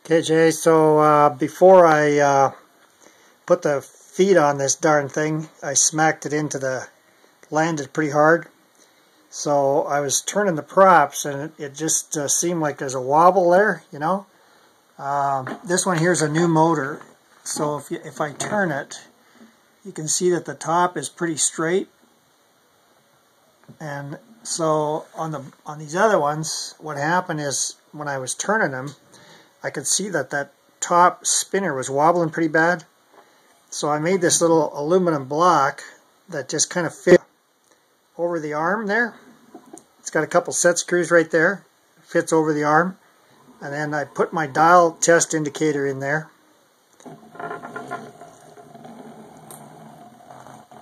Okay, Jay, so before I put the feet on this darn thing, I smacked it landed pretty hard. So I was turning the props and it just seemed like there's a wobble there, you know. This one here is a new motor, so if I turn it, you can see that the top is pretty straight. And so on these other ones, what happened is when I was turning them, I could see that top spinner was wobbling pretty bad. So I made this little aluminum block that just kind of fit over the arm there. It's got a couple set screws right there. Fits over the arm. And then I put my dial test indicator in there.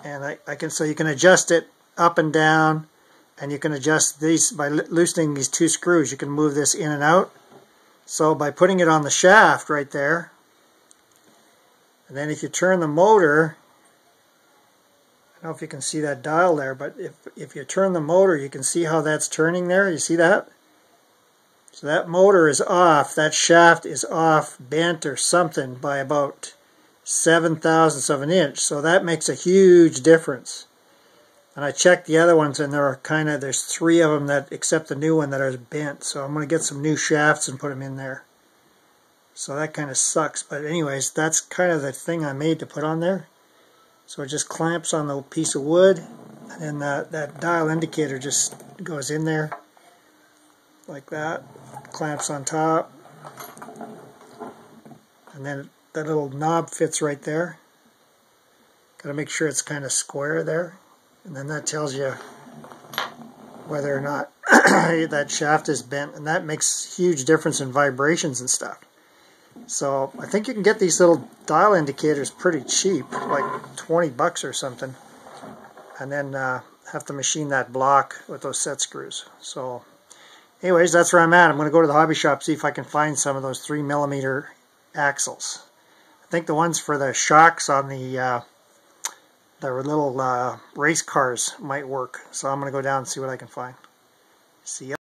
And so you can adjust it up and down, and you can adjust these by loosening these two screws. You can move this in and out. So by putting it on the shaft right there, and then if you turn the motor, I don't know if you can see that dial there, but if you turn the motor, you can see how that's turning there. You see that? So that motor is off, that shaft is off, bent or something by about 0.007 of an inch. So that makes a huge difference. And I checked the other ones, and there's 3 of them that, except the new one, that are bent. So I'm going to get some new shafts and put them in there. So that kind of sucks. But anyways, that's kind of the thing I made to put on there. So it just clamps on the piece of wood, and then that dial indicator just goes in there like that. Clamps on top. And then that little knob fits right there. Got to make sure it's kind of square there. And then that tells you whether or not that shaft is bent, and that makes a huge difference in vibrations and stuff. So I think you can get these little dial indicators pretty cheap, like 20 bucks or something, and then have to machine that block with those set screws. So anyways, that's where I'm at. I'm going to go to the hobby shop, see if I can find some of those 3mm axles. I think the ones for the shocks on the little race cars might work. So I'm going to go down and see what I can find. See ya.